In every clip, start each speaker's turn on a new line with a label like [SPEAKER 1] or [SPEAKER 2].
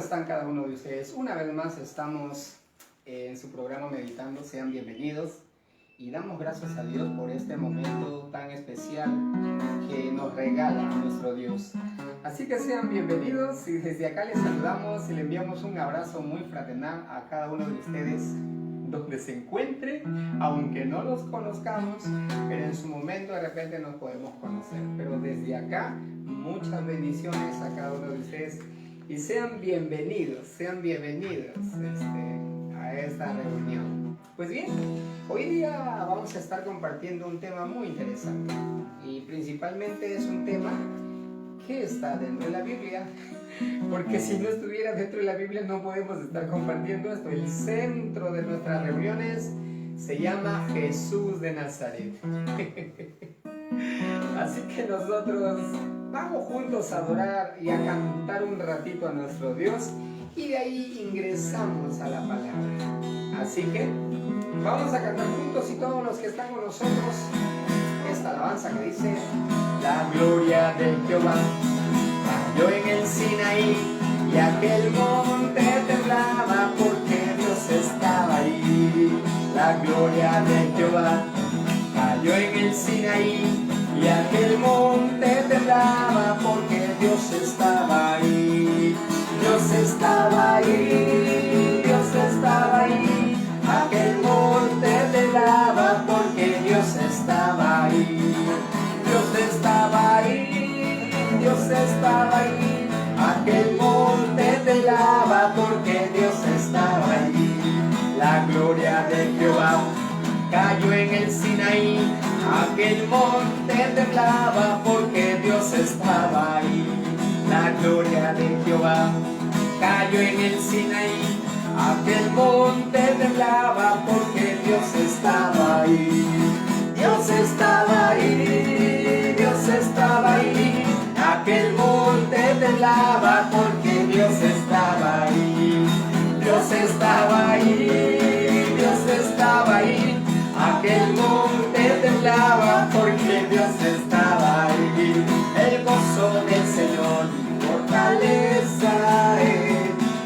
[SPEAKER 1] están cada uno de ustedes? Una vez más estamos en su programa Meditando. Sean bienvenidos y damos gracias a Dios por este momento tan especial que nos regala nuestro Dios. Así que sean bienvenidos y desde acá les saludamos y le enviamos un abrazo muy fraternal a cada uno de ustedes donde se encuentre, aunque no los conozcamos, pero en su momento de repente nos podemos conocer. Pero desde acá, muchas bendiciones a cada uno de ustedes y sean bienvenidos a esta reunión. Pues bien, hoy día vamos a estar compartiendo un tema muy interesante y principalmente es un tema que está dentro de la Biblia, porque si no estuviera dentro de la Biblia no podemos estar compartiendo esto. El centro de nuestras reuniones se llama Jesús de Nazaret. Así que nosotros vamos juntos a adorar y a cantar un ratito a nuestro Dios y de ahí ingresamos a la palabra. Así que vamos a cantar juntos y todos los que están con nosotros esta alabanza que dice: la gloria de Jehová cayó en el Sinaí y aquel monte temblaba porque Dios estaba ahí. La gloria de Jehová cayó en el Sinaí y aquel monte temblaba porque Dios estaba ahí. Dios estaba ahí, Dios estaba ahí. Aquel monte temblaba porque Dios estaba ahí. Dios estaba ahí, Dios estaba ahí. Aquel monte temblaba porque Dios estaba ahí. La gloria de Jehová cayó en el Sinaí. Aquel monte temblaba porque Dios estaba ahí. La gloria de Jehová cayó en el Sinaí. Aquel monte temblaba porque Dios estaba ahí. Dios estaba ahí, Dios estaba ahí. Aquel monte temblaba porque Dios estaba ahí. Dios estaba ahí, Dios estaba ahí. Aquel monte temblaba porque Dios estaba ahí. El gozo del Señor mi fortaleza es.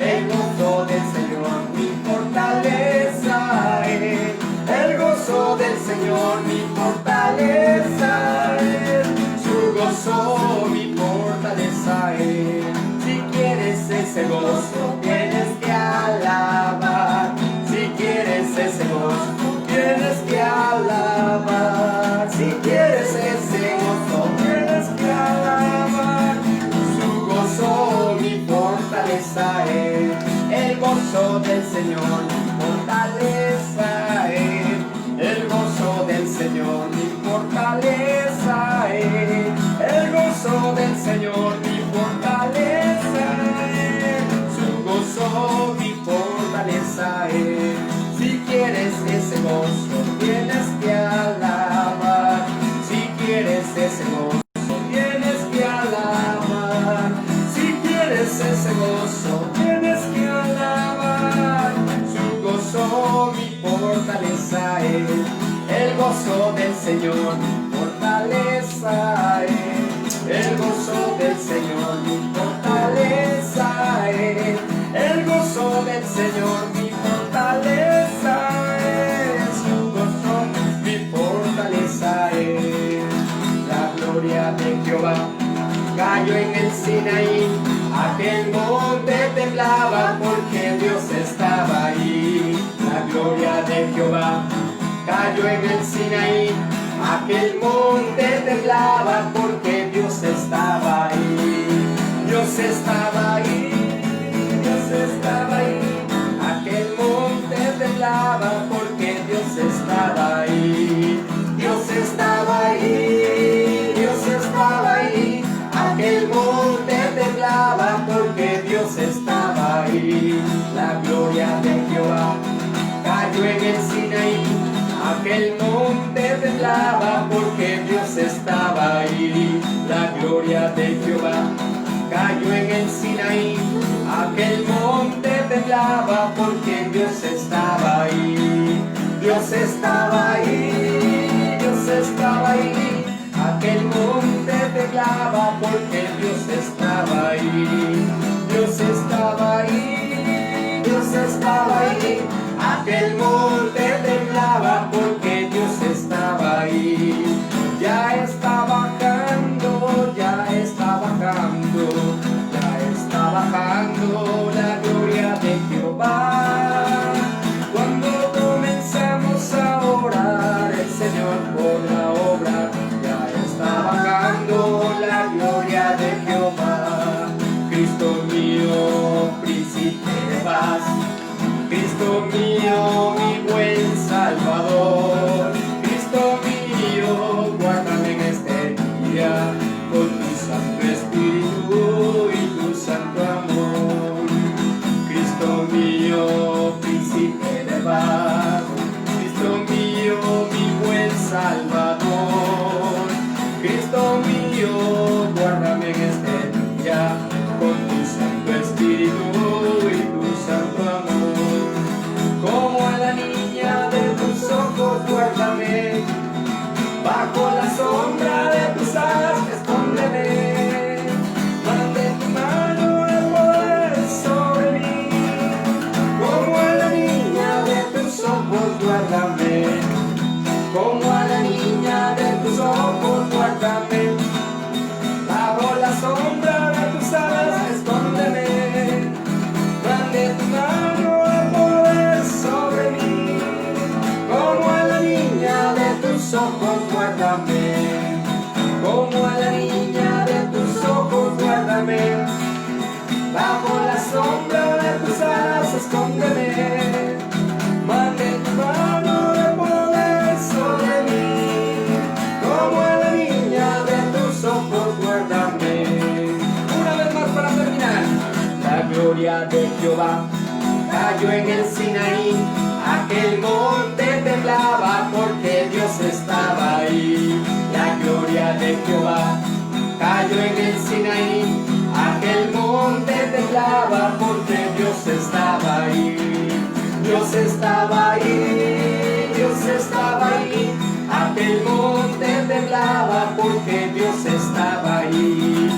[SPEAKER 1] El gozo del Señor mi fortaleza es. El gozo del Señor mi fortaleza es. Su gozo mi fortaleza es. Si quieres ese gozo tienes que alabar. Si quieres ese gozo tienes que alabar. Si quieres ese gozo tienes que alabar. Su gozo mi fortaleza es. El gozo del Señor mi fortaleza es. El gozo del Señor mi fortaleza es. El gozo del Señor mi fortaleza es. Su gozo mi fortaleza es. Si quieres ese gozo tienes que alabar. Si quieres ese gozo tienes que alabar. Si quieres ese gozo tienes que alabar. Su gozo mi fortaleza es. El gozo del Señor mi fortaleza es. El gozo del Señor mi fortaleza es. El gozo del Señor mi fortaleza es. Su gozo mi fortaleza es. La gloria de Jehová cayó en el Sinaí. Aquel monte temblaba porque Dios estaba ahí. La gloria de Jehová cayó en el Sinaí. Aquel monte temblaba porque Dios estaba ahí. Dios estaba ahí, Dios estaba ahí. Aquel monte temblaba porque Dios estaba ahí. Dios estaba ahí, Dios estaba ahí. Aquel monte temblaba porque Dios estaba ahí. La gloria de Jehová cayó en el Sinaí. Aquel monte temblaba porque Dios estaba ahí. La gloria de Jehová cayó en el Sinaí. Aquel monte temblaba porque Dios estaba ahí. Dios estaba ahí, Dios estaba ahí. Aquel monte temblaba porque Dios estaba ahí. Dios estaba ahí. ya está bajando, ya está bajando, ya está bajando la gloria de Jehová. Cuando comenzamos a orar, el Señor podrá obrar, ya está bajando la gloria de Jehová. Cristo mío, príncipe de paz, Cristo mío, mi buen Salvador, Cristo mío, guárdame en este día con tu Santo Espíritu y tu Santo Amor. Cristo mío, príncipe de paz, Cristo mío, mi buen Salvador, Cristo mío, guárdame en este día con tu Santo Espíritu y tu Santo Amor. Como a la niña de tus ojos, guárdame, bajo la sombra de tus alas, escóndeme. Mande tu mano de poder sobre mí. Como a la niña de tus ojos, guárdame, como a la niña de tus ojos, guárdame, bajo la sombra de tus alas, escóndeme. Mande tu mano de poder sobre mí. Como a la niña de tus ojos, guárdame, como a la niña de tus ojos, guárdame, bajo la sombra de tus alas, escóndeme. Mande tu mano de poder sobre mí. Como a la niña de tus ojos, guárdame. Una vez más para terminar. La gloria de Jehová cayó en el Sinaí, aquel monte temblaba porque Dios estaba ahí. La gloria de Jehová cayó en el Sinaí, aquel monte temblaba porque Dios estaba ahí. Dios estaba ahí, Dios estaba ahí, aquel monte temblaba porque Dios estaba ahí.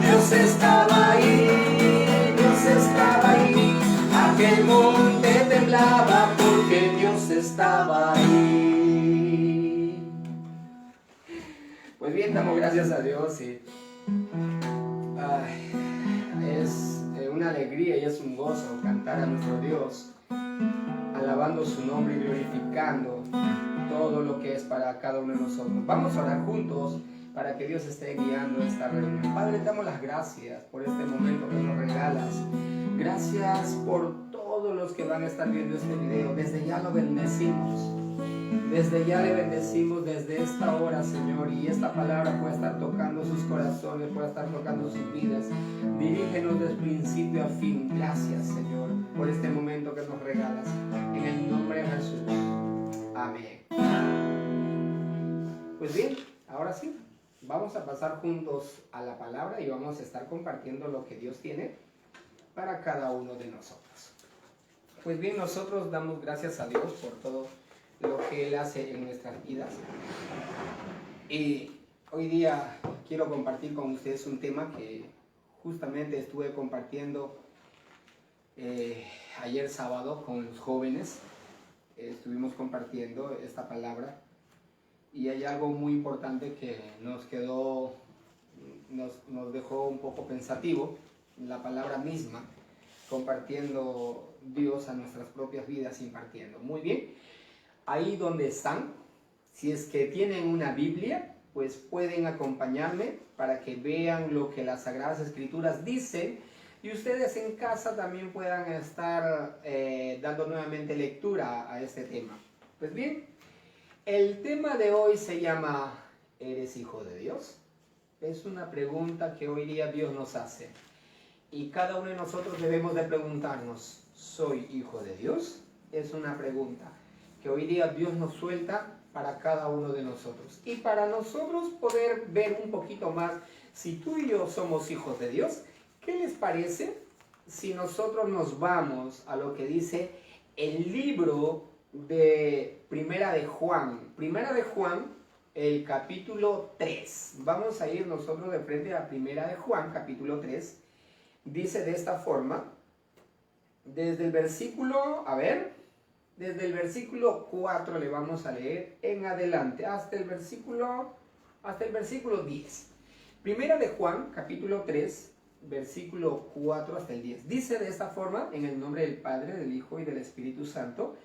[SPEAKER 1] Dios estaba ahí, Dios estaba ahí, aquel monte temblaba porque Dios estaba ahí. Pues bien, damos gracias a Dios y es una alegría y es un gozo cantar a nuestro Dios, alabando su nombre y glorificando todo lo que es para cada uno de nosotros. Vamos a orar juntos para que Dios esté guiando esta reunión. Padre, te damos las gracias por este momento que nos regalas. Gracias por todos los que van a estar viendo este video. Desde ya lo bendecimos. Desde ya le bendecimos desde esta hora, Señor, y esta palabra puede estar tocando sus corazones, puede estar tocando sus vidas. Dirígenos desde principio a fin. Gracias, Señor, por este momento que nos regalas. En el nombre de Jesús. Amén. Pues bien, ahora sí, vamos a pasar juntos a la palabra y vamos a estar compartiendo lo que Dios tiene para cada uno de nosotros. Pues bien, nosotros damos gracias a Dios por todo lo que Él hace en nuestras vidas. Y hoy día quiero compartir con ustedes un tema que justamente estuve compartiendo ayer sábado con los jóvenes. Estuvimos compartiendo esta palabra y hay algo muy importante que nos dejó un poco pensativo, la palabra misma, compartiendo Dios a nuestras propias vidas, impartiendo. Muy bien. Ahí donde están, si es que tienen una Biblia, pues pueden acompañarme para que vean lo que las Sagradas Escrituras dicen y ustedes en casa también puedan estar dando nuevamente lectura a este tema. Pues bien, el tema de hoy se llama ¿eres hijo de Dios? Es una pregunta que hoy día Dios nos hace y cada uno de nosotros debemos de preguntarnos, ¿soy hijo de Dios? Es una pregunta que hoy día Dios nos suelta para cada uno de nosotros. Y para nosotros poder ver un poquito más si tú y yo somos hijos de Dios, ¿qué les parece si nosotros nos vamos a lo que dice el libro de Primera de Juan? Primera de Juan, el capítulo 3. Vamos a ir nosotros de frente a Primera de Juan, capítulo 3. Dice de esta forma, desde el versículo, desde el versículo 4 le vamos a leer en adelante, hasta el versículo hasta el versículo 10. Primera de Juan, capítulo 3, versículo 4 hasta el 10. Dice de esta forma, en el nombre del Padre, del Hijo y del Espíritu Santo: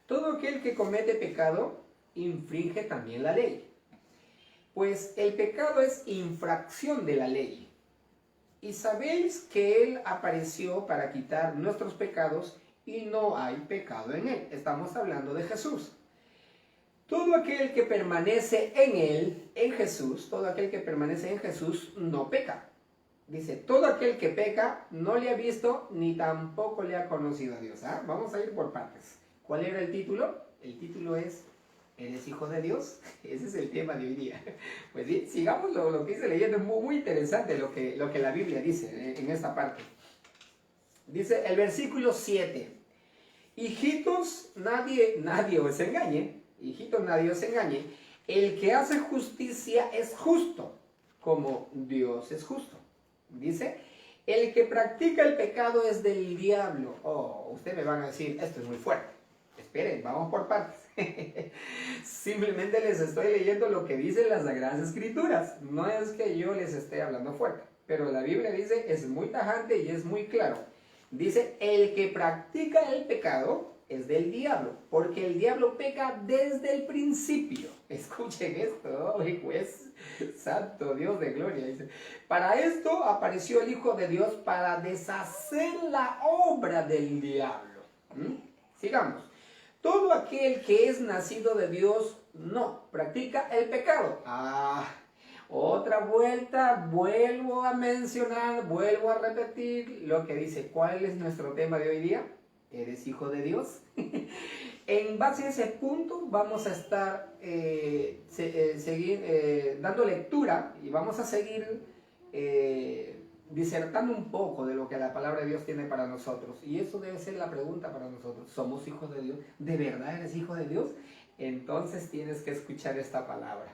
[SPEAKER 1] todo aquel que comete pecado infringe también la ley. Pues el pecado es infracción de la ley. Y sabéis que Él apareció para quitar nuestros pecados y no hay pecado en Él. Estamos hablando de Jesús. Todo aquel que permanece en Él, en Jesús, todo aquel que permanece en Jesús no peca. Dice, todo aquel que peca no le ha visto ni tampoco le ha conocido a Dios. ¿Ah? Vamos a ir por partes. ¿Cuál era el título? El título es, ¿eres hijo de Dios? Ese es el tema de hoy día. Pues bien, sigamos lo que dice leyendo. Es muy interesante lo que la Biblia dice en esta parte. Dice el versículo 7. Hijitos, nadie os engañe. Hijitos, nadie os engañe. El que hace justicia es justo, como Dios es justo. Dice, el que practica el pecado es del diablo. Oh, ustedes me van a decir, esto es muy fuerte. Esperen, vamos por partes. Simplemente les estoy leyendo lo que dicen las Sagradas Escrituras. No es que yo les esté hablando fuerte, pero la Biblia dice, es muy tajante y es muy claro. Dice, el que practica el pecado es del diablo, porque el diablo peca desde el principio. Escuchen esto, juez santo, Dios de gloria. Dice, para esto apareció el Hijo de Dios, para deshacer la obra del diablo. Sigamos. Todo aquel que es nacido de Dios no practica el pecado. Otra vuelta, vuelvo a mencionar, vuelvo a repetir lo que dice. ¿Cuál es nuestro tema de hoy día? ¿Eres hijo de Dios? En base a ese punto vamos a estar dando lectura y vamos a seguir disertando un poco de lo que la palabra de Dios tiene para nosotros. Y eso debe ser la pregunta para nosotros. ¿Somos hijos de Dios? ¿De verdad eres hijo de Dios? Entonces tienes que escuchar esta palabra,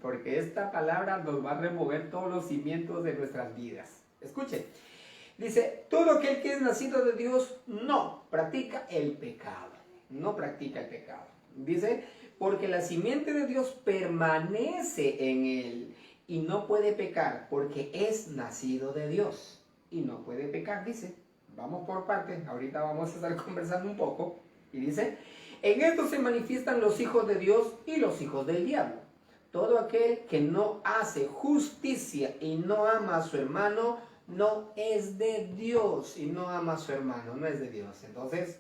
[SPEAKER 1] porque esta palabra nos va a remover todos los cimientos de nuestras vidas. Escuchen. Dice, todo aquel que es nacido de Dios no practica el pecado. No practica el pecado. Dice, porque la simiente de Dios permanece en él y no puede pecar porque es nacido de Dios. Y no puede pecar, dice. Vamos por partes, ahorita vamos a estar conversando un poco. Y dice, en esto se manifiestan los hijos de Dios y los hijos del diablo. Todo aquel que no hace justicia y no ama a su hermano, no es de Dios. Y no ama a su hermano, no es de Dios. Entonces,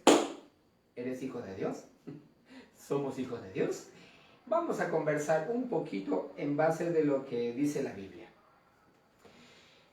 [SPEAKER 1] ¿eres hijo de Dios? ¿Somos hijos de Dios? Vamos a conversar un poquito en base de lo que dice la Biblia.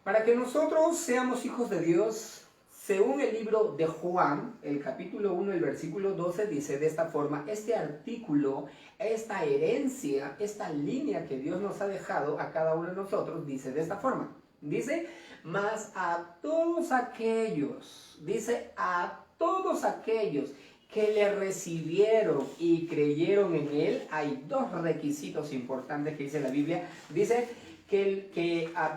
[SPEAKER 1] Para que nosotros seamos hijos de Dios, según el libro de Juan, el capítulo 1, el versículo 12, dice de esta forma, este artículo, esta herencia, esta línea que Dios nos ha dejado a cada uno de nosotros, dice de esta forma. Dice, mas a todos aquellos, dice, a todos aquellos que le recibieron y creyeron en él, hay dos requisitos importantes que dice la Biblia. Dice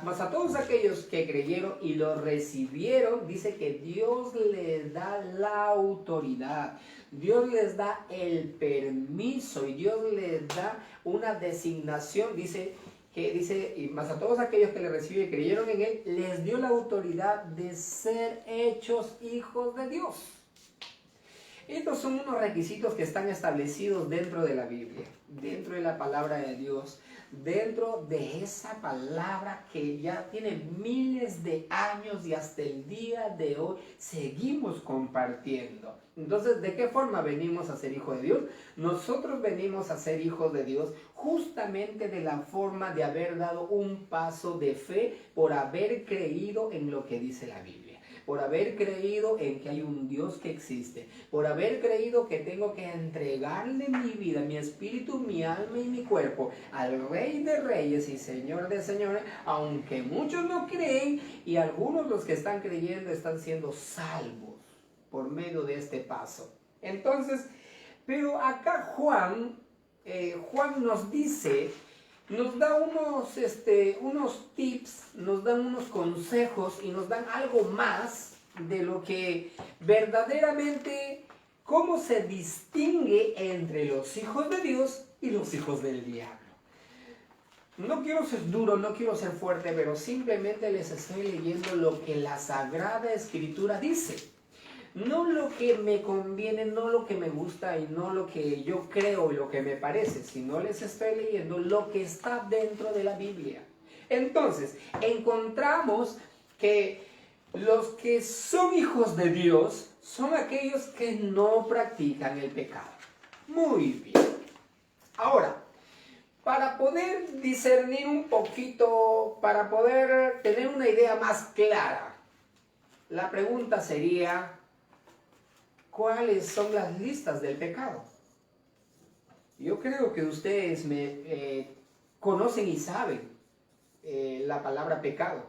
[SPEAKER 1] más a todos aquellos que creyeron y lo recibieron, dice que Dios les da la autoridad, Dios les da el permiso y Dios les da una designación, dice, y más a todos aquellos que le recibieron y creyeron en él, les dio la autoridad de ser hechos hijos de Dios. Estos son unos requisitos que están establecidos dentro de la Biblia, dentro de la palabra de Dios, dentro de esa palabra que ya tiene miles de años y hasta el día de hoy seguimos compartiendo. Entonces, ¿de qué forma venimos a ser hijos de Dios? Nosotros venimos a ser hijos de Dios justamente de la forma de haber dado un paso de fe por haber creído en lo que dice la Biblia. Por haber creído en que hay un Dios que existe, por haber creído que tengo que entregarle mi vida, mi espíritu, mi alma y mi cuerpo al Rey de Reyes y Señor de Señores, aunque muchos no creen y algunos los que están creyendo están siendo salvos por medio de este paso. Entonces, pero acá Juan nos dice, nos da unos tips, nos dan unos consejos y nos dan algo más de lo que verdaderamente, cómo se distingue entre los hijos de Dios y los hijos del diablo. no quiero ser duro, no quiero ser fuerte, pero simplemente les estoy leyendo lo que la Sagrada Escritura dice. No lo que me conviene, no lo que me gusta y no lo que yo creo y lo que me parece, sino les estoy leyendo lo que está dentro de la Biblia. Entonces, encontramos que los que son hijos de Dios son aquellos que no practican el pecado. Muy bien. Ahora, para poder discernir un poquito, para poder tener una idea más clara, la pregunta sería, ¿cuáles son las listas del pecado? Yo creo que ustedes me conocen y saben la palabra pecado.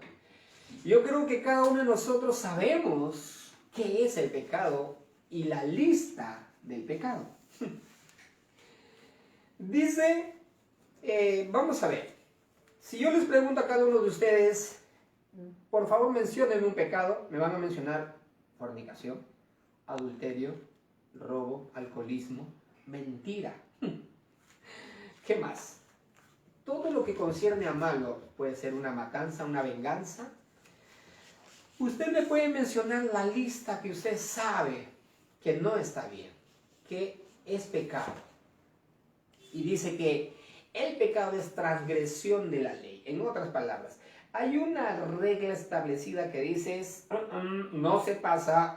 [SPEAKER 1] Yo creo que cada uno de nosotros sabemos qué es el pecado y la lista del pecado. Dice, vamos a ver, si yo les pregunto a cada uno de ustedes, por favor mencionen un pecado, me van a mencionar fornicación, adulterio, robo, alcoholismo, mentira. ¿Qué más? Todo lo que concierne a malo, puede ser una matanza, una venganza. Usted me puede mencionar la lista que usted sabe que no está bien, que es pecado. Y dice que el pecado es transgresión de la ley. En otras palabras, hay una regla establecida que dice, no se pasa,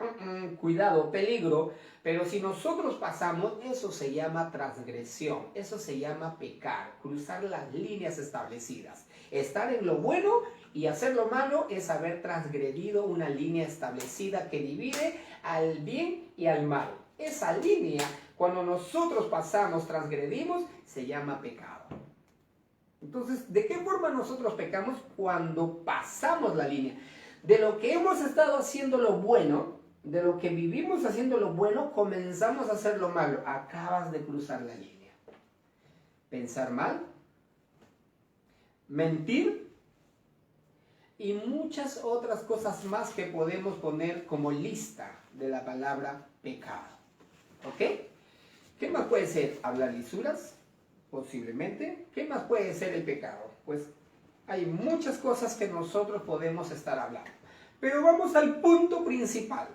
[SPEAKER 1] cuidado, peligro, pero si nosotros pasamos, eso se llama transgresión, eso se llama pecar, cruzar las líneas establecidas. Estar en lo bueno y hacer lo malo es haber transgredido una línea establecida que divide al bien y al mal. Esa línea, cuando nosotros pasamos, transgredimos, se llama pecado. Entonces, ¿de qué forma nosotros pecamos? Cuando pasamos la línea. De lo que hemos estado haciendo lo bueno, de lo que vivimos haciendo lo bueno, comenzamos a hacer lo malo. Acabas de cruzar la línea. Pensar mal, mentir y muchas otras cosas más que podemos poner como lista de la palabra pecado. ¿Ok? ¿Qué más puede ser? ¿Hablar lisuras? Posiblemente. ¿Qué más puede ser el pecado? Pues hay muchas cosas que nosotros podemos estar hablando. Pero vamos al punto principal.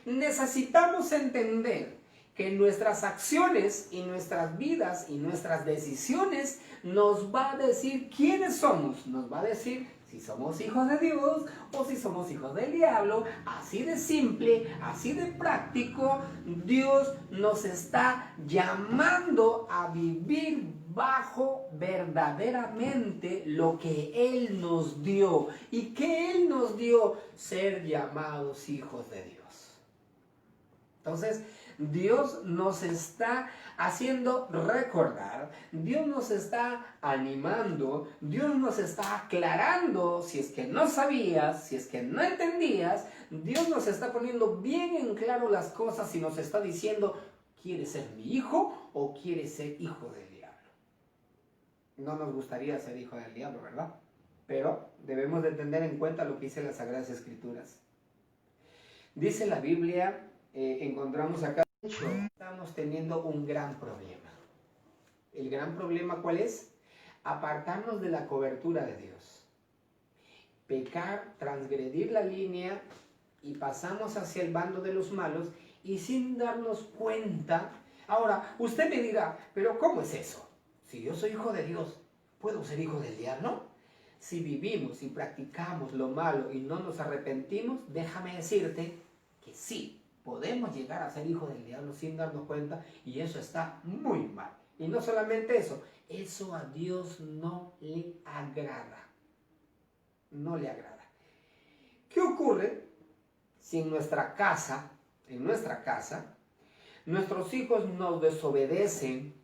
[SPEAKER 1] Necesitamos entender que nuestras acciones y nuestras vidas y nuestras decisiones nos va a decir quiénes somos. Nos va a decir si somos hijos de Dios o si somos hijos del diablo. Así de simple, así de práctico, Dios nos está llamando a vivir bajo verdaderamente lo que Él nos dio. ¿Y que Él nos dio? Ser llamados hijos de Dios. Entonces, Dios nos está haciendo recordar, Dios nos está animando, Dios nos está aclarando, si es que no sabías, si es que no entendías, Dios nos está poniendo bien en claro las cosas y nos está diciendo, ¿quieres ser mi hijo o quieres ser hijo del diablo? No nos gustaría ser hijo del diablo, ¿verdad? Pero debemos de tener en cuenta lo que dice las Sagradas Escrituras. Dice la Biblia, encontramos acá, estamos teniendo un gran problema. ¿El gran problema cuál es? Apartarnos de la cobertura de Dios. Pecar, transgredir la línea y pasamos hacia el bando de los malos y sin darnos cuenta. Ahora, usted me dirá, ¿pero cómo es eso? Si yo soy hijo de Dios, ¿puedo ser hijo del diablo? Si vivimos y practicamos lo malo y no nos arrepentimos, déjame decirte que sí. Podemos llegar a ser hijos del diablo sin darnos cuenta y eso está muy mal. Y no solamente eso, eso a Dios no le agrada. No le agrada. ¿Qué ocurre si en nuestra casa, nuestros hijos nos desobedecen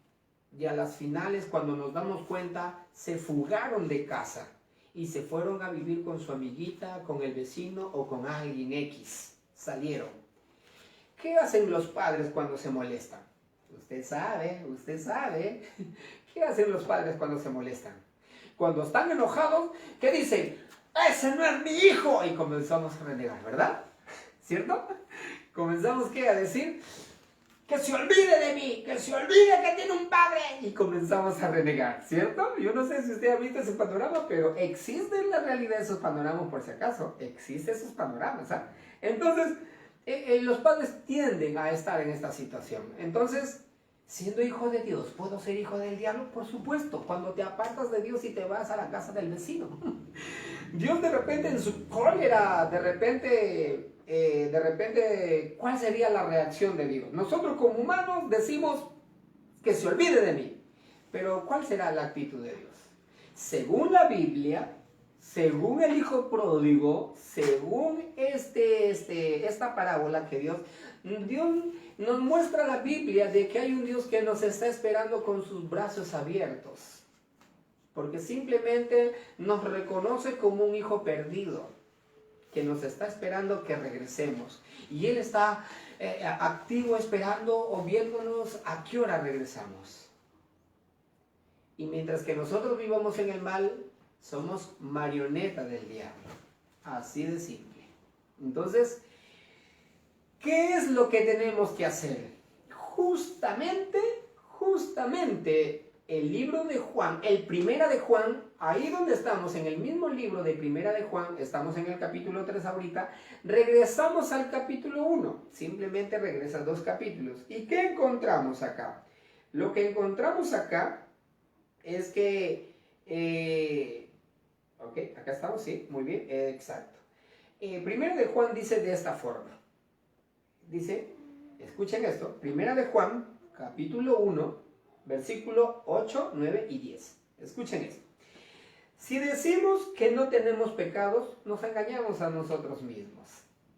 [SPEAKER 1] y a las finales cuando nos damos cuenta se fugaron de casa y se fueron a vivir con su amiguita, con el vecino o con alguien X? Salieron. ¿Qué hacen los padres cuando se molestan? Usted sabe. ¿Qué hacen los padres cuando se molestan? Cuando están enojados, ¿qué dicen? ¡Ese no es mi hijo! Y comenzamos a renegar, ¿verdad? ¿Cierto? Comenzamos, ¿qué? A decir, que se olvide de mí, que se olvide que tiene un padre. Y comenzamos a renegar, ¿cierto? Yo no sé si usted ha visto ese panorama, pero existe en la realidad esos panoramas, por si acaso. Existen esos panoramas, ¿ah? Entonces, los padres tienden a estar en esta situación. Entonces, siendo hijo de Dios, ¿puedo ser hijo del diablo? Por supuesto, cuando te apartas de Dios y te vas a la casa del vecino. Dios de repente en su cólera, de repente, ¿cuál sería la reacción de Dios? Nosotros como humanos decimos que se olvide de mí, pero ¿cuál será la actitud de Dios? Según la Biblia, según el hijo pródigo, según esta parábola que Dios nos muestra la Biblia de que hay un Dios que nos está esperando con sus brazos abiertos. Porque simplemente nos reconoce como un hijo perdido, que nos está esperando que regresemos. Y Él está activo esperando o viéndonos a qué hora regresamos. Y mientras que nosotros vivamos en el mal, somos marioneta del diablo. Así de simple. Entonces, ¿qué es lo que tenemos que hacer? Justamente, el libro de Juan, el Primera de Juan, ahí donde estamos, en el mismo libro de Primera de Juan, estamos en el capítulo 3 ahorita, regresamos al capítulo 1, simplemente regresa 2 capítulos. ¿Y qué encontramos acá? Lo que encontramos acá es que, ok, acá estamos, sí, muy bien, exacto. Primera de Juan dice de esta forma, dice, escuchen esto, Primera de Juan, capítulo 1, versículo 8, 9 y 10. Escuchen esto. Si decimos que no tenemos pecados, nos engañamos a nosotros mismos.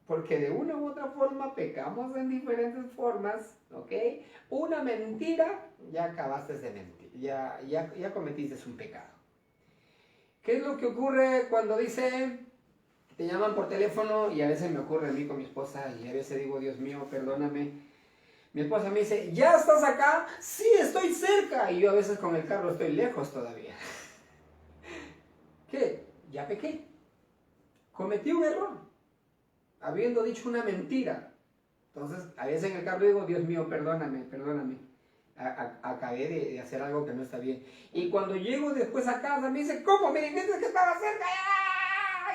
[SPEAKER 1] Porque de una u otra forma pecamos en diferentes formas, ¿ok? Una mentira, ya acabaste de mentir, ya cometiste un pecado. ¿Qué es lo que ocurre cuando dice, te llaman por teléfono? Y a veces me ocurre a mí con mi esposa y a veces digo, Dios mío, perdóname. Mi esposa me dice, ¿ya estás acá? Sí, estoy cerca. Y yo a veces con el carro estoy lejos todavía. ¿Qué? Ya pequé. Cometí un error, habiendo dicho una mentira. Entonces, a veces en el carro digo, Dios mío, perdóname. Acabé de hacer algo que no está bien. Y cuando llego después a casa, me dice, ¿cómo? Me dijiste que estaba cerca.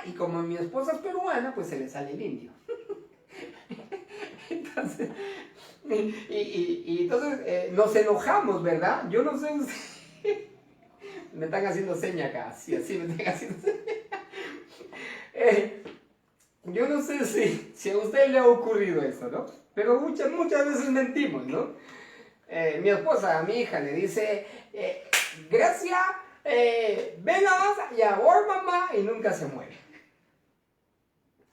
[SPEAKER 1] Y como mi esposa es peruana, pues se le sale el indio. Entonces... Y entonces nos enojamos, ¿verdad? Yo no sé, me están haciendo seña acá, así me están haciendo seña. Yo no sé si a usted le ha ocurrido eso, ¿no? Pero muchas veces mentimos, ¿no? Mi esposa a mi hija le dice, Grecia, venga más, ya voy mamá, y nunca se mueve.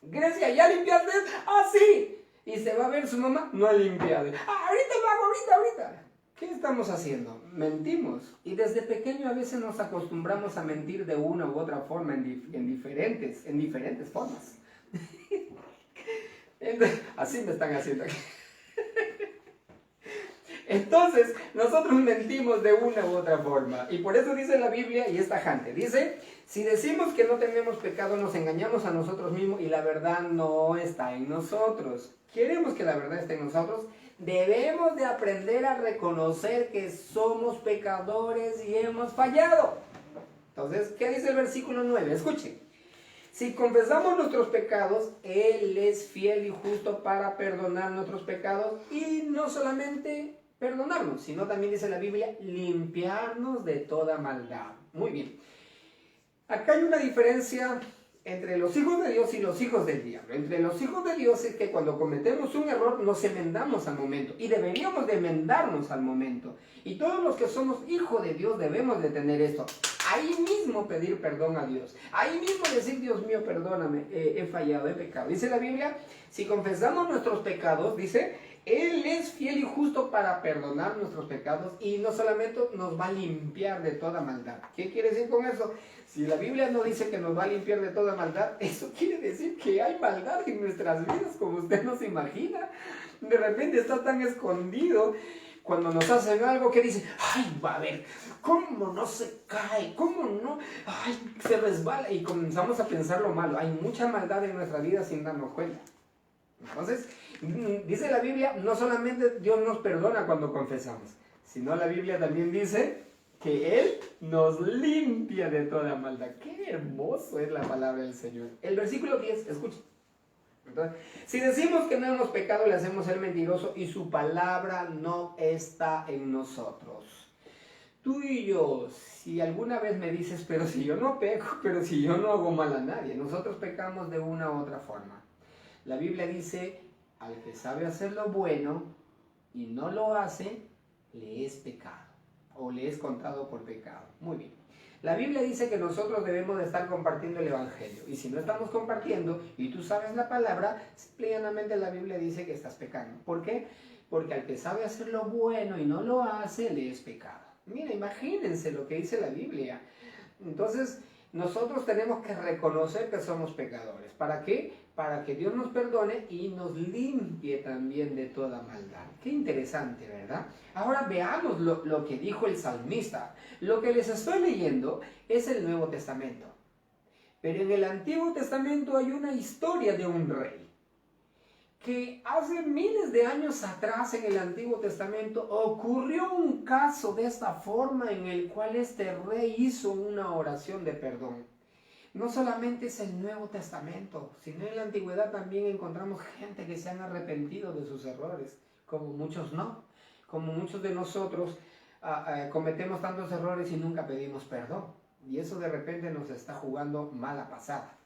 [SPEAKER 1] Grecia, ¿ya limpiaste? Ah, sí. Y se va a ver su mamá, no ha limpiado. Ahorita. ¿Qué estamos haciendo? Mentimos. Y desde pequeño a veces nos acostumbramos a mentir de una u otra forma, en diferentes formas. Así me están haciendo aquí. Entonces, nosotros mentimos de una u otra forma. Y por eso dice la Biblia, y es tajante, dice, si decimos que no tenemos pecado, nos engañamos a nosotros mismos y la verdad no está en nosotros. Queremos que la verdad esté en nosotros, debemos de aprender a reconocer que somos pecadores y hemos fallado. Entonces, ¿qué dice el versículo 9? Escuchen. Si confesamos nuestros pecados, Él es fiel y justo para perdonar nuestros pecados y no solamente perdonarnos, sino también dice la Biblia, limpiarnos de toda maldad. Muy bien. Acá hay una diferencia entre los hijos de Dios y los hijos del diablo. Entre los hijos de Dios es que cuando cometemos un error nos enmendamos al momento y deberíamos de enmendarnos al momento. Y todos los que somos hijos de Dios debemos de tener esto. Ahí mismo pedir perdón a Dios. Ahí mismo decir, Dios mío, perdóname, he fallado, he pecado. Dice la Biblia, si confesamos nuestros pecados, dice, Él es fiel y justo para perdonar nuestros pecados y no solamente nos va a limpiar de toda maldad. ¿Qué quiere decir con eso? Si la Biblia no dice que nos va a limpiar de toda maldad, eso quiere decir que hay maldad en nuestras vidas como usted no se imagina. De repente está tan escondido cuando nos hacen algo que dice, ay, va a ver, ¿cómo no se cae? ¿Cómo no? Ay, se resbala y comenzamos a pensar lo malo. Hay mucha maldad en nuestra vida sin darnos cuenta. Entonces, dice la Biblia, no solamente Dios nos perdona cuando confesamos, sino la Biblia también dice que Él nos limpia de toda maldad. Qué hermoso es la palabra del Señor. El versículo 10, escuchen. Entonces, si decimos que no hemos pecado, le hacemos ser mentiroso y su palabra no está en nosotros. Tú y yo, si alguna vez me dices, pero si yo no peco, pero si yo no hago mal a nadie, nosotros pecamos de una u otra forma. La Biblia dice, al que sabe hacer lo bueno y no lo hace, le es pecado o le es contado por pecado. Muy bien. La Biblia dice que nosotros debemos de estar compartiendo el Evangelio. Y si no estamos compartiendo y tú sabes la palabra, simplemente la Biblia dice que estás pecando. ¿Por qué? Porque al que sabe hacer lo bueno y no lo hace, le es pecado. Mira, imagínense lo que dice la Biblia. Entonces, nosotros tenemos que reconocer que somos pecadores. ¿Para qué? Para que Dios nos perdone y nos limpie también de toda maldad. Qué interesante, ¿verdad? Ahora veamos lo que dijo el salmista. Lo que les estoy leyendo es el Nuevo Testamento. Pero en el Antiguo Testamento hay una historia de un rey que hace miles de años atrás en el Antiguo Testamento ocurrió un caso de esta forma en el cual este rey hizo una oración de perdón. No solamente es el Nuevo Testamento, sino en la Antigüedad también encontramos gente que se han arrepentido de sus errores, como muchos no, como muchos de nosotros cometemos tantos errores y nunca pedimos perdón. Y eso de repente nos está jugando mala pasada.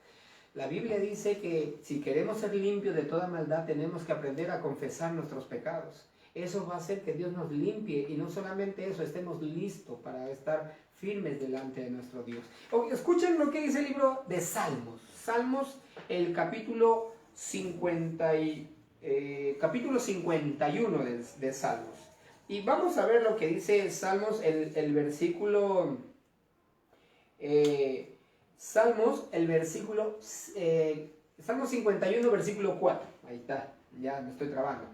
[SPEAKER 1] La Biblia dice que si queremos ser limpios de toda maldad, tenemos que aprender a confesar nuestros pecados. Eso va a hacer que Dios nos limpie y no solamente eso, estemos listos para estar firmes delante de nuestro Dios. Escuchen lo que dice el libro de Salmos. Salmos, el capítulo 51 de Salmos. Y vamos a ver lo que dice Salmos, el versículo... Salmos 51, versículo 4. Ahí está, ya me estoy trabando.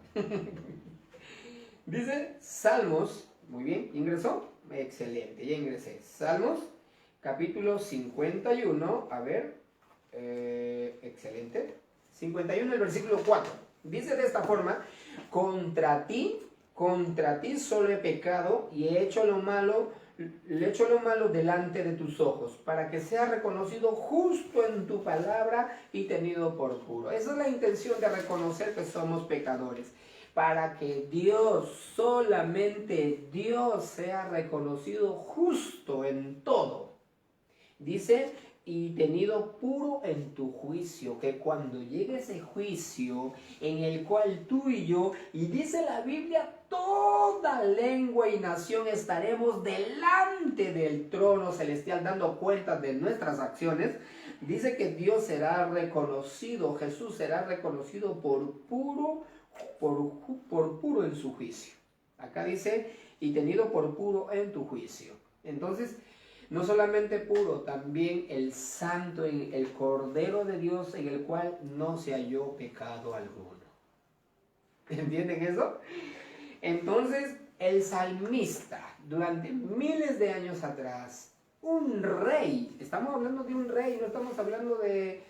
[SPEAKER 1] Dice Salmos, muy bien, ¿ingresó? Excelente, ya ingresé. Salmos, capítulo 51, a ver, excelente. 51, el versículo 4. Dice de esta forma, contra ti solo he pecado y he hecho lo malo delante de tus ojos, para que sea reconocido justo en tu palabra y tenido por puro. Esa es la intención de reconocer que somos pecadores, para que solamente Dios sea reconocido justo en todo. Dice, y tenido puro en tu juicio, que cuando llegue ese juicio en el cual tú y yo, y dice la Biblia, toda lengua y nación estaremos delante del trono celestial dando cuentas de nuestras acciones, dice que Dios será reconocido, Jesús será reconocido por puro en su juicio. Acá dice, y tenido por puro en tu juicio. Entonces, no solamente puro, también el santo, el Cordero de Dios en el cual no se halló pecado alguno. ¿Entienden eso? Entonces, el salmista, durante miles de años atrás, un rey, estamos hablando de un rey, no estamos hablando de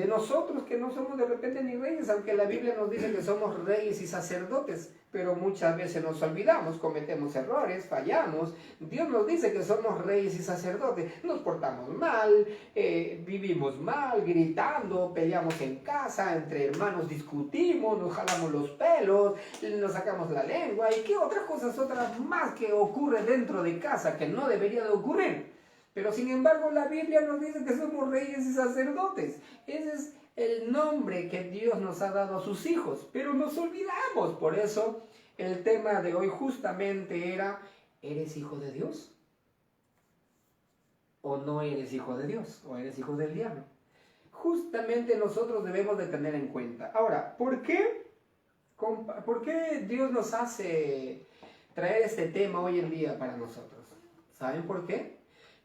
[SPEAKER 1] nosotros que no somos de repente ni reyes, aunque la Biblia nos dice que somos reyes y sacerdotes, pero muchas veces nos olvidamos, cometemos errores, fallamos. Dios nos dice que somos reyes y sacerdotes, nos portamos mal, vivimos mal, gritando, peleamos en casa, entre hermanos discutimos, nos jalamos los pelos, nos sacamos la lengua, y qué otras más que ocurre dentro de casa que no debería de ocurrir. Pero sin embargo la Biblia nos dice que somos reyes y sacerdotes. Ese es el nombre que Dios nos ha dado a sus hijos. Pero nos olvidamos. Por eso el tema de hoy justamente era, ¿eres hijo de Dios? ¿O no eres hijo de Dios? ¿O eres hijo del diablo? Justamente nosotros debemos de tener en cuenta. Ahora, ¿por qué Dios nos hace traer este tema hoy en día para nosotros? ¿Saben por qué?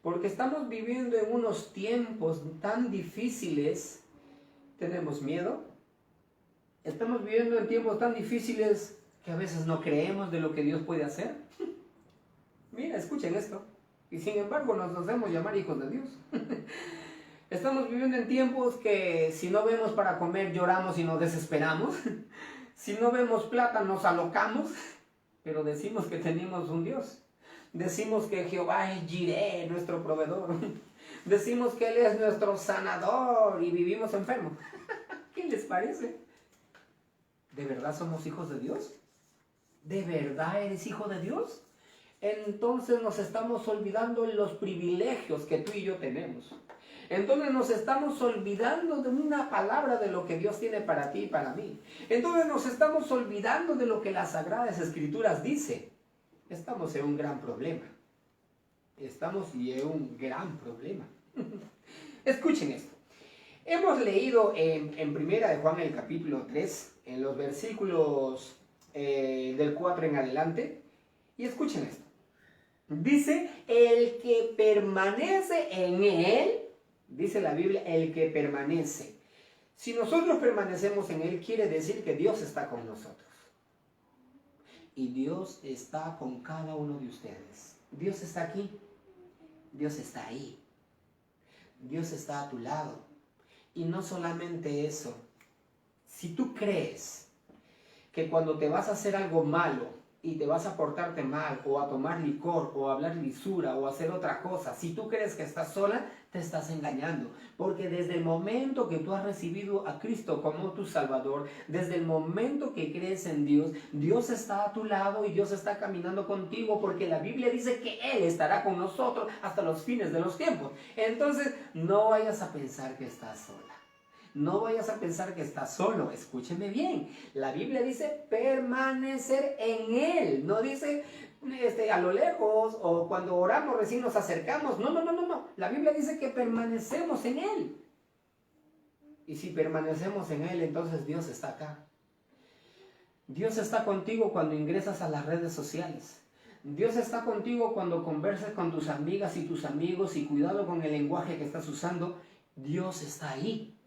[SPEAKER 1] Porque estamos viviendo en unos tiempos tan difíciles, tenemos miedo. Estamos viviendo en tiempos tan difíciles que a veces no creemos de lo que Dios puede hacer. Mira, escuchen esto. Y sin embargo nos hacemos llamar hijos de Dios. Estamos viviendo en tiempos que si no vemos para comer lloramos y nos desesperamos. Si no vemos plata nos alocamos, pero decimos que tenemos un Dios. Decimos que Jehová es Jireh, nuestro proveedor. Decimos que Él es nuestro sanador y vivimos enfermos. ¿Qué les parece? ¿De verdad somos hijos de Dios? ¿De verdad eres hijo de Dios? Entonces nos estamos olvidando de los privilegios que tú y yo tenemos. Entonces nos estamos olvidando de una palabra de lo que Dios tiene para ti y para mí. Entonces nos estamos olvidando de lo que las Sagradas Escrituras dice. Estamos en un gran problema. Estamos en un gran problema. Escuchen esto. Hemos leído en Primera de Juan el capítulo 3, en los versículos del 4 en adelante. Y escuchen esto. Dice, el que permanece en Él, dice la Biblia, el que permanece. Si nosotros permanecemos en Él, quiere decir que Dios está con nosotros. Y Dios está con cada uno de ustedes. Dios está aquí. Dios está ahí. Dios está a tu lado. Y no solamente eso. Si tú crees que cuando te vas a hacer algo malo y te vas a portarte mal, o a tomar licor, o a hablar lisura, o a hacer otra cosa, si tú crees que estás sola, te estás engañando. Porque desde el momento que tú has recibido a Cristo como tu Salvador, desde el momento que crees en Dios, Dios está a tu lado y Dios está caminando contigo, porque la Biblia dice que Él estará con nosotros hasta los fines de los tiempos. Entonces, no vayas a pensar que estás sola. No vayas a pensar que estás solo, escúcheme bien. La Biblia dice permanecer en Él, no dice a lo lejos o cuando oramos recién nos acercamos. No. La Biblia dice que permanecemos en Él. Y si permanecemos en Él, entonces Dios está acá. Dios está contigo cuando ingresas a las redes sociales. Dios está contigo cuando conversas con tus amigas y tus amigos, y cuidado con el lenguaje que estás usando. Dios está ahí.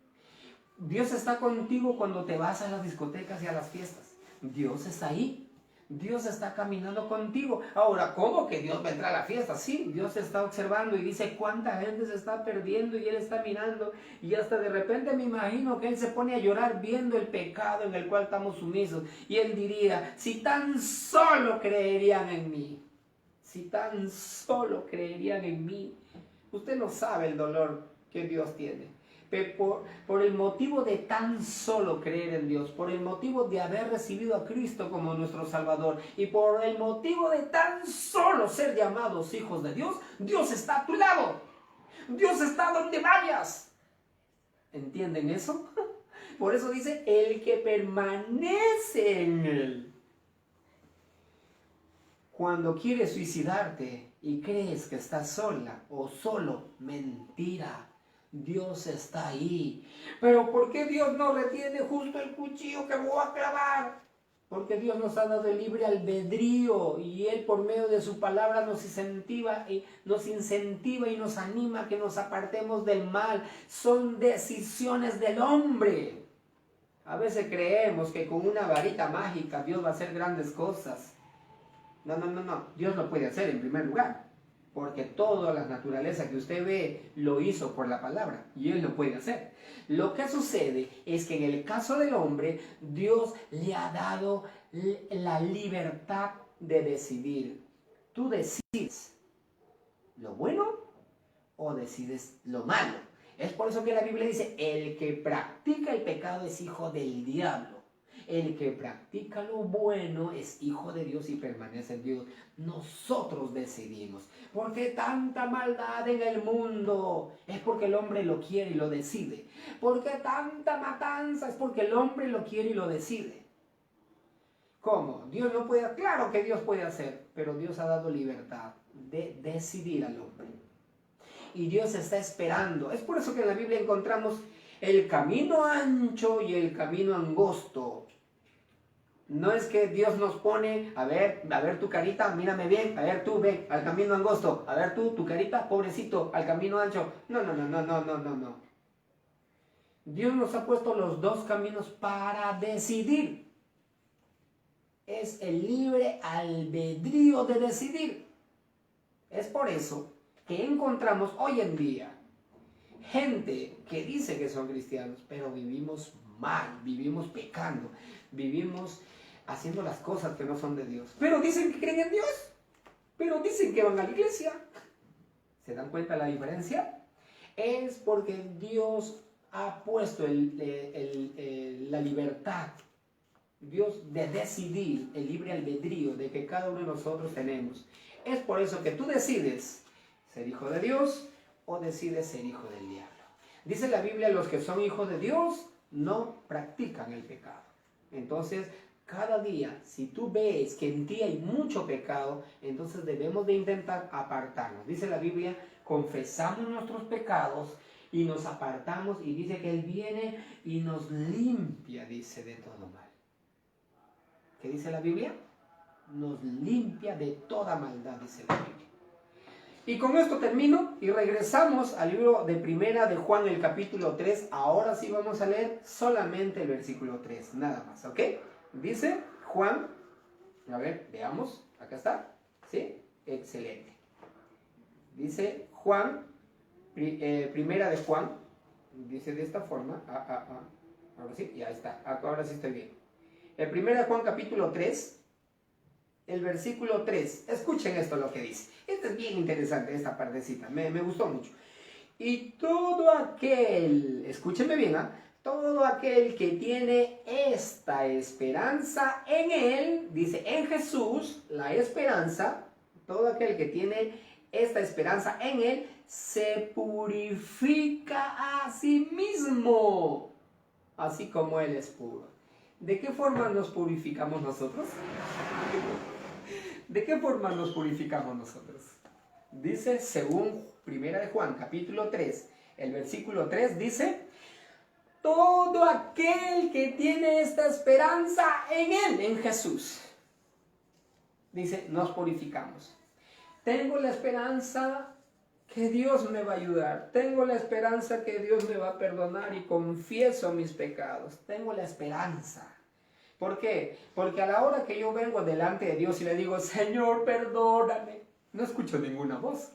[SPEAKER 1] Dios está contigo cuando te vas a las discotecas y a las fiestas. Dios está ahí. Dios está caminando contigo. Ahora, ¿cómo que Dios va a entrar a la fiesta? Sí, Dios está observando y dice cuánta gente se está perdiendo y Él está mirando. Y hasta de repente me imagino que Él se pone a llorar viendo el pecado en el cual estamos sumisos. Y Él diría, si tan solo creerían en mí. Si tan solo creerían en mí. Usted no sabe el dolor que Dios tiene. Por el motivo de tan solo creer en Dios, por el motivo de haber recibido a Cristo como nuestro Salvador, y por el motivo de tan solo ser llamados hijos de Dios, Dios está a tu lado. Dios está donde vayas. ¿Entienden eso? Por eso dice, el que permanece en Él. Cuando quieres suicidarte y crees que estás sola o solo, mentira. Dios está ahí. Pero ¿por qué Dios no retiene justo el cuchillo que voy a clavar? Porque Dios nos ha dado el libre albedrío y Él por medio de su palabra nos incentiva y nos anima a que nos apartemos del mal. Son decisiones del hombre. A veces creemos que con una varita mágica Dios va a hacer grandes cosas. No. Dios lo puede hacer en primer lugar. Porque toda la naturaleza que usted ve lo hizo por la palabra y Él lo puede hacer. Lo que sucede es que en el caso del hombre, Dios le ha dado la libertad de decidir. Tú decides lo bueno o decides lo malo. Es por eso que la Biblia dice, el que practica el pecado es hijo del diablo. El que practica lo bueno es hijo de Dios y permanece en Dios. Nosotros decidimos. ¿Por qué tanta maldad en el mundo? Es porque el hombre lo quiere y lo decide. ¿Por qué tanta matanza? Es porque el hombre lo quiere y lo decide. ¿Cómo? Dios no puede, claro que Dios puede hacer, pero Dios ha dado libertad de decidir al hombre. Y Dios está esperando. Es por eso que en la Biblia encontramos el camino ancho y el camino angosto. No es que Dios nos pone, a ver tu carita, mírame bien, a ver tú, ven al camino angosto, a ver tú, tu carita, pobrecito, al camino ancho. No. Dios nos ha puesto los dos caminos para decidir. Es el libre albedrío de decidir. Es por eso que encontramos hoy en día gente que dice que son cristianos, pero vivimos mal, vivimos pecando, vivimos haciendo las cosas que no son de Dios. Pero dicen que creen en Dios, pero dicen que van a la iglesia. ¿Se dan cuenta la diferencia? Es porque Dios ha puesto la libertad, Dios de decidir, el libre albedrío de que cada uno de nosotros tenemos. Es por eso que tú decides ser hijo de Dios o decides ser hijo del diablo. Dice la Biblia, los que son hijos de Dios no practican el pecado. Entonces, cada día, si tú ves que en ti hay mucho pecado, entonces debemos de intentar apartarnos. Dice la Biblia, confesamos nuestros pecados y nos apartamos, y dice que Él viene y nos limpia, dice, de todo mal. ¿Qué dice la Biblia? Nos limpia de toda maldad, dice la Biblia. Y con esto termino y regresamos al libro de Primera de Juan, el capítulo 3. Ahora sí vamos a leer solamente el versículo 3, nada más, ¿ok? Dice Juan, a ver, veamos, acá está, ¿sí? Excelente. Dice Juan, Primera de Juan, dice de esta forma, ahora sí, ya está, ahora sí estoy bien. El Primera de Juan capítulo 3, el versículo 3, escuchen esto lo que dice. Esto es bien interesante, esta partecita, me gustó mucho. Y todo aquel, escúchenme bien, todo aquel que tiene esta esperanza en Él, dice en Jesús, la esperanza, todo aquel que tiene esta esperanza en Él, se purifica a sí mismo, así como Él es puro. ¿De qué forma nos purificamos nosotros? ¿De qué forma nos purificamos nosotros? Dice, según Primera de Juan, capítulo 3, el versículo 3, dice, todo aquel que tiene esta esperanza en Él, en Jesús, dice, nos purificamos. Tengo la esperanza que Dios me va a ayudar. Tengo la esperanza que Dios me va a perdonar y confieso mis pecados. Tengo la esperanza. ¿Por qué? Porque a la hora que yo vengo delante de Dios y le digo, Señor, perdóname, no escucho ninguna voz,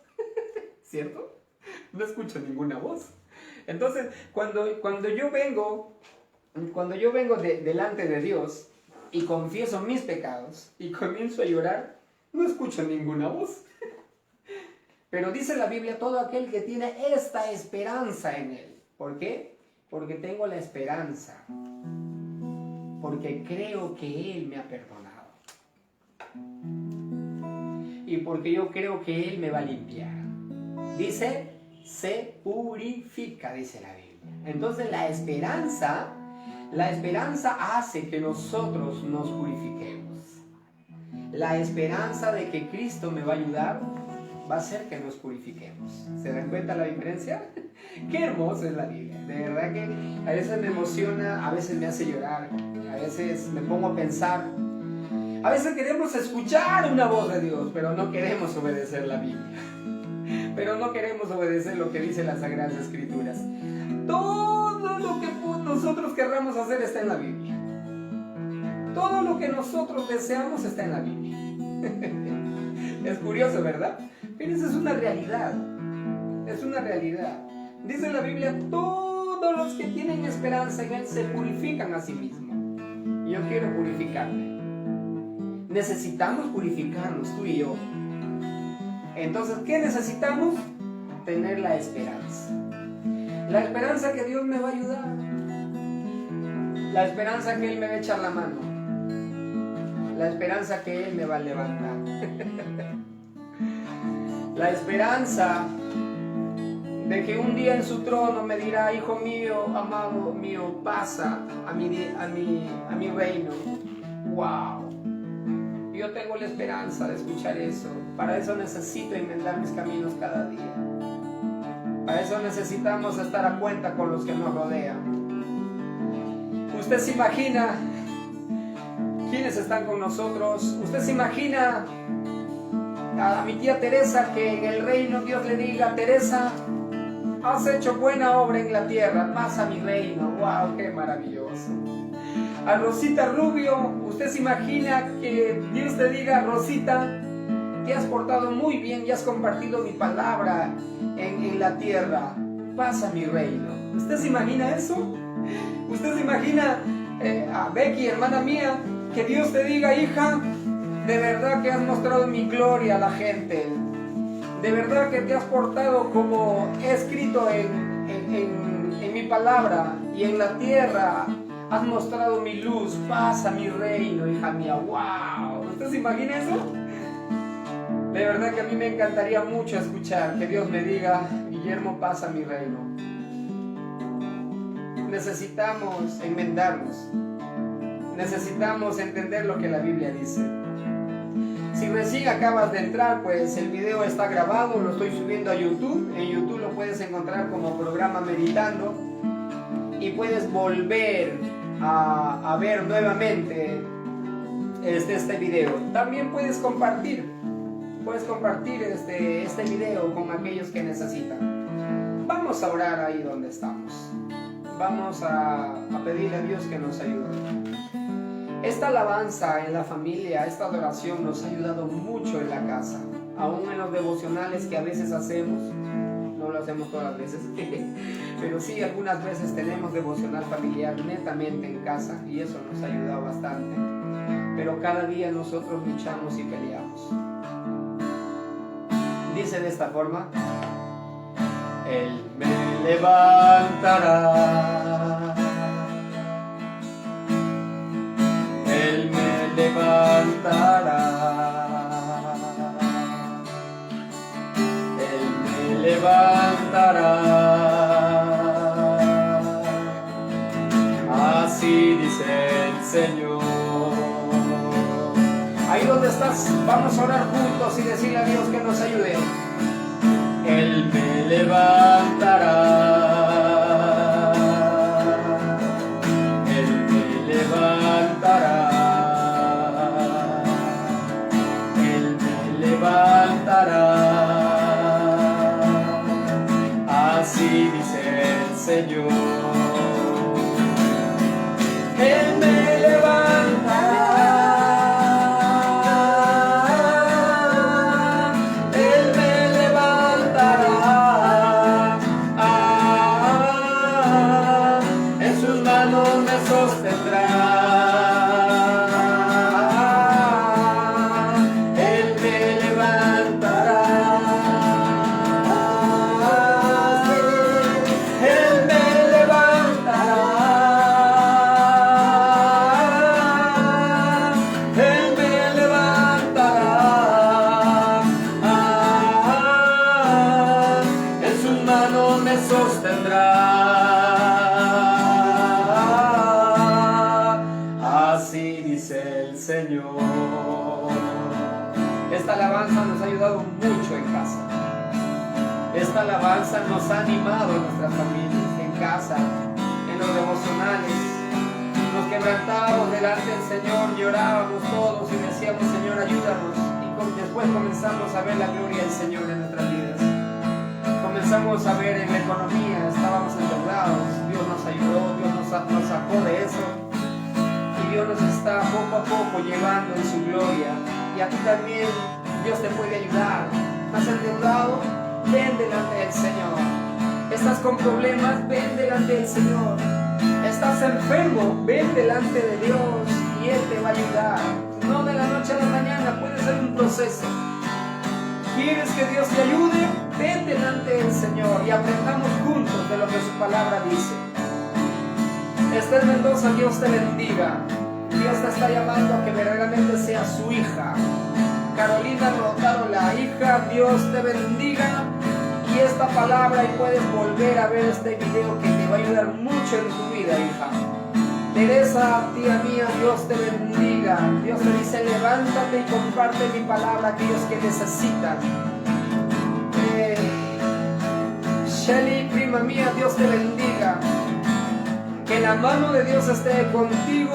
[SPEAKER 1] ¿cierto? No escucho ninguna voz. Entonces, cuando yo vengo delante de Dios y confieso mis pecados y comienzo a llorar, no escucho ninguna voz. Pero dice la Biblia, todo aquel que tiene esta esperanza en Él. ¿Por qué? Porque tengo la esperanza. Porque creo que Él me ha perdonado. Y porque yo creo que Él me va a limpiar. Dice, se purifica, dice la Biblia. Entonces la esperanza hace que nosotros nos purifiquemos. La esperanza de que Cristo me va a ayudar va a hacer que nos purifiquemos. ¿Se dan cuenta la diferencia? Qué hermoso es la Biblia. De verdad que a veces me emociona, a veces me hace llorar, a veces me pongo a pensar. A veces queremos escuchar una voz de Dios, pero no queremos obedecer la Biblia. Pero no queremos obedecer lo que dicen las Sagradas Escrituras. Todo lo que nosotros querramos hacer está en la Biblia. Todo lo que nosotros deseamos está en la Biblia. Es curioso, ¿verdad? Pero esa es una realidad. Es una realidad. Dice la Biblia, todos los que tienen esperanza en Él se purifican a sí mismos. Y yo quiero purificarme. Necesitamos purificarnos, tú y yo. Entonces, ¿qué necesitamos? Tener la esperanza. La esperanza que Dios me va a ayudar. La esperanza que Él me va a echar la mano. La esperanza que Él me va a levantar. La esperanza de que un día en su trono me dirá, hijo mío, amado mío, pasa a mi reino. ¡Wow! Yo tengo la esperanza de escuchar eso. Para eso necesito enmendar mis caminos cada día. Para eso necesitamos estar a cuenta con los que nos rodean. Usted se imagina quiénes están con nosotros. Usted se imagina a mi tía Teresa que en el reino Dios le diga, Teresa, has hecho buena obra en la tierra, pasa a mi reino. ¡Wow! ¡Qué maravilloso! A Rosita Rubio, usted se imagina que Dios te diga, Rosita, te has portado muy bien y has compartido mi palabra en la tierra. pasa mi reino. ¿Usted se imagina eso? ¿Usted se imagina a Becky, hermana mía, que Dios te diga, hija, de verdad que has mostrado mi gloria a la gente? De verdad que te has portado como he escrito en mi palabra y en la tierra. Has mostrado mi luz, pasa mi reino, hija mía. ¡Wow! ¿Usted se imagina eso? De verdad que a mí me encantaría mucho escuchar que Dios me diga, Guillermo, pasa mi reino. Necesitamos enmendarnos. Necesitamos entender lo que la Biblia dice. Si recién acabas de entrar, pues el video está grabado, lo estoy subiendo a YouTube. En YouTube lo puedes encontrar como programa Meditando y puedes volver a ver nuevamente este video. También puedes compartir este video con aquellos que necesitan. Vamos a orar ahí donde estamos. Vamos a pedirle a Dios que nos ayude. Esta alabanza en la familia, esta adoración nos ha ayudado mucho en la casa, aún en los devocionales que a veces hacemos. No lo hacemos todas las veces, pero sí, algunas veces tenemos devocional familiar netamente en casa y eso nos ha ayudado bastante. Pero cada día nosotros luchamos y peleamos. Dice de esta forma: Él me levantará, Él me levantará, Él me levantará. Así dice el Señor. Ahí donde estás, vamos a orar juntos y decirle a Dios que nos ayude. Él me levantará, Él me levantará, Él me levantará. Así dice el Señor. Él me levantará, Él me levantará, en sus manos me sostendrá. Él me levantará, Él me levantará. Sostendrá. Así dice el Señor. Esta alabanza nos ha ayudado mucho en casa. Esta alabanza nos ha animado en nuestras familias, en casa, en los devocionales. Nos quebrantábamos delante del Señor, llorábamos todos y decíamos, Señor, ayúdanos. Y después comenzamos a ver la gloria del Señor en nuestras vidas. Comenzamos a ver en la economía, estábamos endeudados, Dios nos ayudó, Dios nos sacó de eso y Dios nos está poco a poco llevando en su gloria. Y a ti también Dios te puede ayudar. ¿Estás endeudado? Ven delante del Señor. ¿Estás con problemas? Ven delante del Señor. ¿Estás enfermo? Ven delante de Dios y Él te va a ayudar. No de la noche a la mañana, puede ser un proceso. ¿Quieres que Dios te ayude? Ven delante del Señor y aprendamos juntos de lo que su palabra dice. Esther Mendoza, Dios te bendiga. Dios te está llamando a que verdaderamente seas su hija. Carolina Rotaro, la hija, Dios te bendiga. Y esta palabra, y puedes volver a ver este video que te va a ayudar mucho en tu vida, hija. Teresa, tía mía, Dios te bendiga. Dios te dice, levántate y comparte mi palabra a aquellos que necesitan. Shelly, prima mía, Dios te bendiga. Que la mano de Dios esté contigo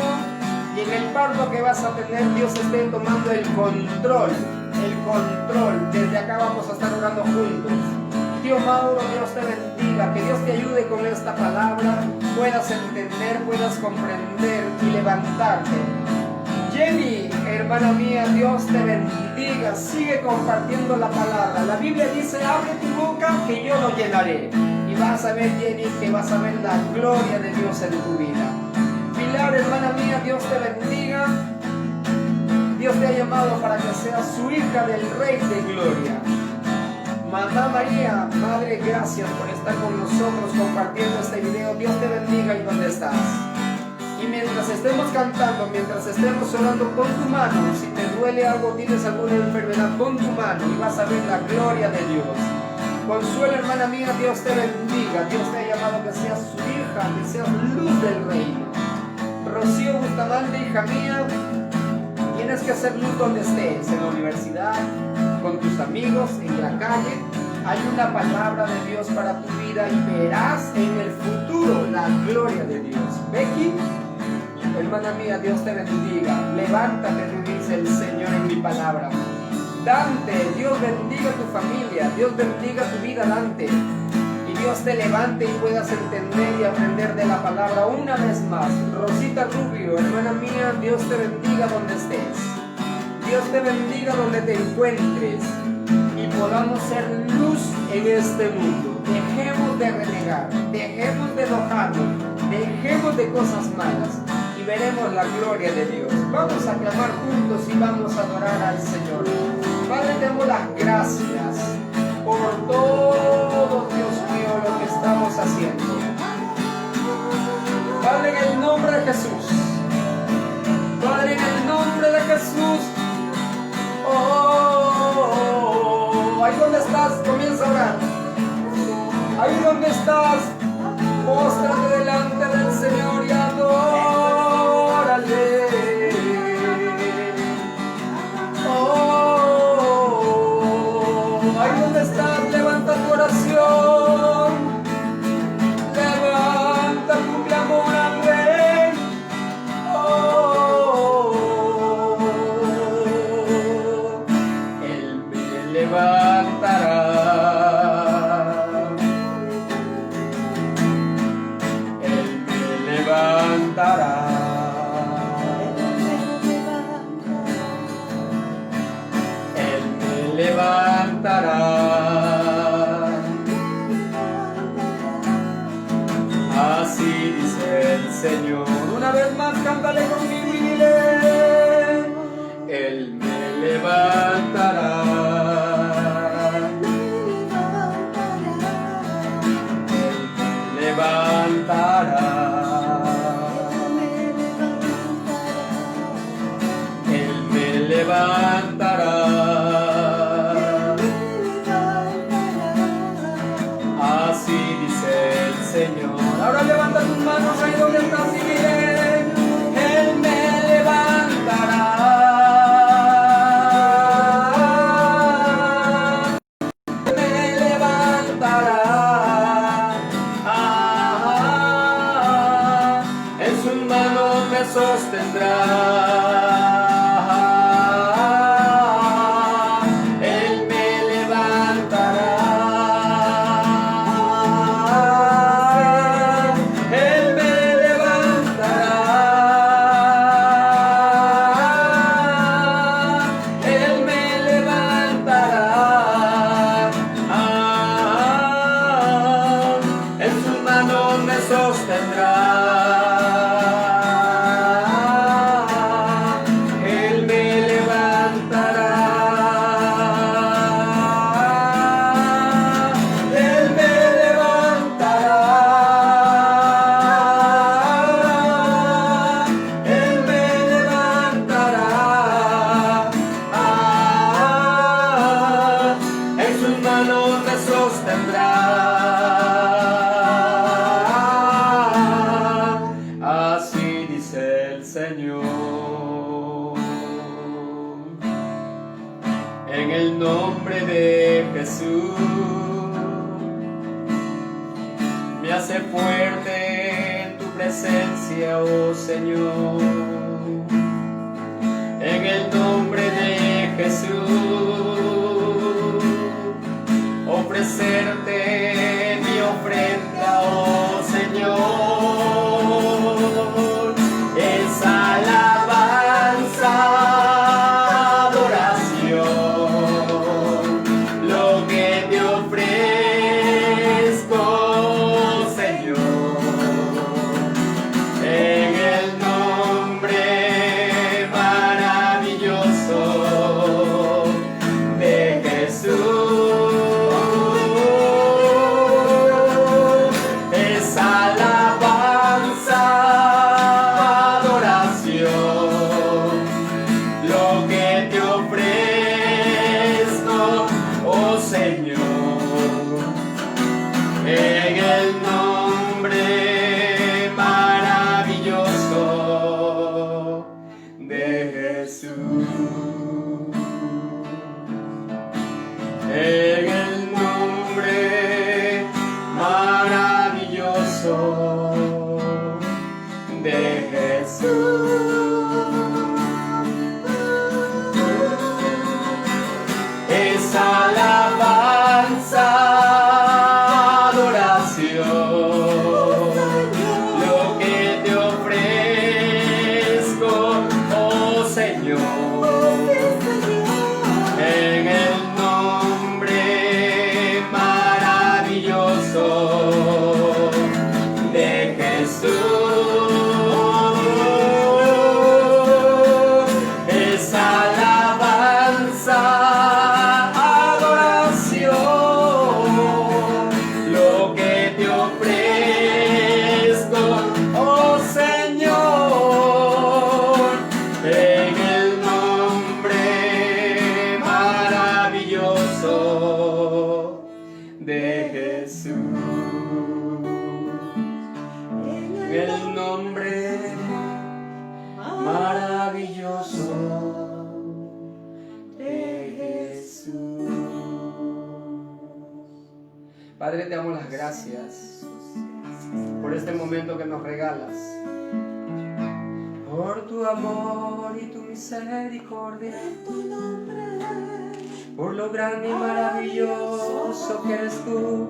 [SPEAKER 1] y en el parto que vas a tener, Dios esté tomando el control. Desde acá vamos a estar orando juntos. Tío Mauro, Dios te bendiga, que Dios te ayude con esta palabra, puedas entender, puedas comprender y levantarte. Jenny, hermana mía, Dios te bendiga, sigue compartiendo la palabra. La Biblia dice, abre tu boca que yo lo llenaré. Y y vas a ver, Jenny, que vas a ver la gloria de Dios en tu vida. Pilar, hermana mía, Dios te bendiga. Dios te ha llamado para que seas su hija del Rey de Gloria. Mamá María, Madre, gracias por estar con nosotros compartiendo este video. Dios te bendiga y donde estás. Y mientras estemos cantando, mientras estemos orando, con tu mano, si te duele algo, tienes alguna enfermedad, con tu mano y vas a ver la gloria de Dios. Consuelo, hermana mía, Dios te bendiga. Dios te ha llamado que seas su hija, que seas luz del reino. Rocío Bustamante, hija mía, tienes que hacer luz donde estés, en la universidad, con tus amigos, en la calle. Hay una palabra de Dios para tu vida y verás en el futuro la gloria de Dios. Becky, hermana mía, Dios te bendiga. Levántate, dice el Señor en mi palabra. Dante, Dios bendiga tu familia, Dios bendiga tu vida, Dante. Y Dios te levante y puedas entender y aprender de la palabra una vez más. Rosita Rubio, hermana mía, Dios te bendiga donde estés. Dios te bendiga donde te encuentres. Y podamos ser luz en este mundo. Dejemos de renegar, dejemos de enojarnos, dejemos de cosas malas y veremos la gloria de Dios. Vamos a clamar juntos y vamos a adorar al Señor. Padre, te damos las gracias por todo, Dios mío, lo que estamos haciendo. Padre, en el nombre de Jesús. Padre, en el nombre de Jesús. Ahí donde estás, comienza a orar. Ahí donde estás, póstrate delante del Señor y adórale. Ahí donde estás, levanta tu oración. Levanta tu clamor al Rey. Él me levantará. Él me levantará. Él me levantará. Así dice el Señor. Una vez más, cántale conmigo y dile: Él me levantará. Él me levantará. Él me levantará. Así dice el Señor. Ahora levanta tus manos ahí donde estás y dile: Él me levantará. Me levantará. En sus manos me sostendrá. En el nombre de Jesús, me hace fuerte en tu presencia, oh Señor. En el nombre de Jesús, ofrecerte mi ofrenda, oh Señor, es alabanza, adoración, lo que te ofrezco. lo que te ofrezco, oh Señor, en el nombre maravilloso de Jesús. Es alabanza, adoración, lo que te ofrezco, oh Señor, en el nombre maravilloso de Jesús. En el nombre maravilloso de Jesús. Padre, te damos las gracias por este momento que nos regalas, por tu amor y tu misericordia, por lo grande y maravilloso que eres tú,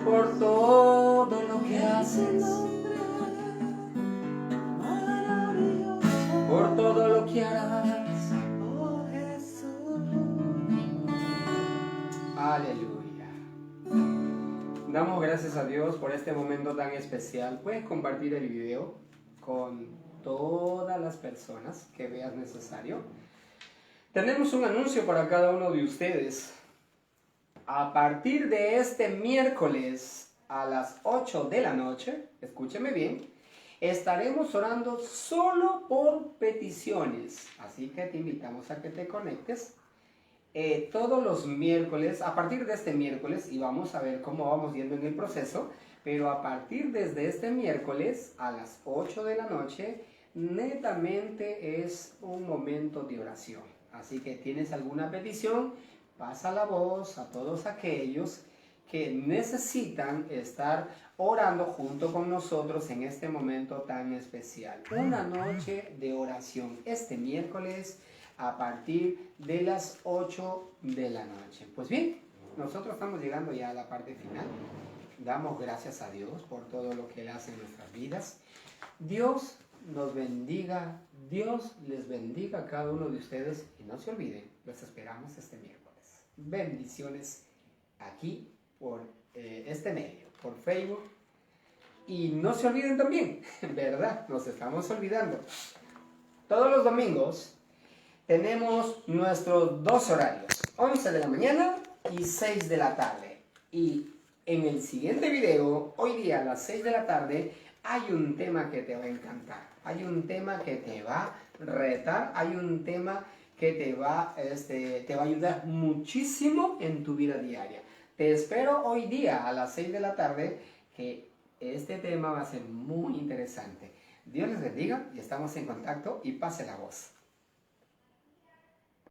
[SPEAKER 1] por todo lo que haces, por todo lo que harás. Aleluya. Damos gracias a Dios por este momento tan especial. Puedes compartir el video con todas las personas que veas necesario. Tenemos un anuncio para cada uno de ustedes. A partir de este miércoles a las 8 de la noche, escúcheme bien, estaremos orando solo por peticiones. Así que te invitamos a que te conectes todos los miércoles, a partir de este miércoles, y vamos a ver cómo vamos yendo en el proceso, pero a partir desde este miércoles a las 8 de la noche, netamente es un momento de oración. Así que tienes alguna petición, pasa la voz a todos aquellos que necesitan estar orando junto con nosotros en este momento tan especial. Una noche de oración este miércoles a partir de las 8 de la noche. Pues bien, nosotros estamos llegando ya a la parte final. Damos gracias a Dios por todo lo que Él hace en nuestras vidas. Dios nos bendiga, Dios les bendiga a cada uno de ustedes y no se olviden, los esperamos este miércoles. Bendiciones aquí por este medio, por Facebook. Y no se olviden también, ¿verdad? Nos estamos olvidando. Todos los domingos tenemos nuestros dos horarios, 11 de la mañana y 6 de la tarde. Y en el siguiente video, hoy día a las 6 de la tarde, hay un tema que te va a encantar. Hay un tema que te va a retar, hay un tema que te va a ayudar muchísimo en tu vida diaria. Te espero hoy día a las 6 de la tarde, que este tema va a ser muy interesante. Dios les bendiga y estamos en contacto y pase la voz.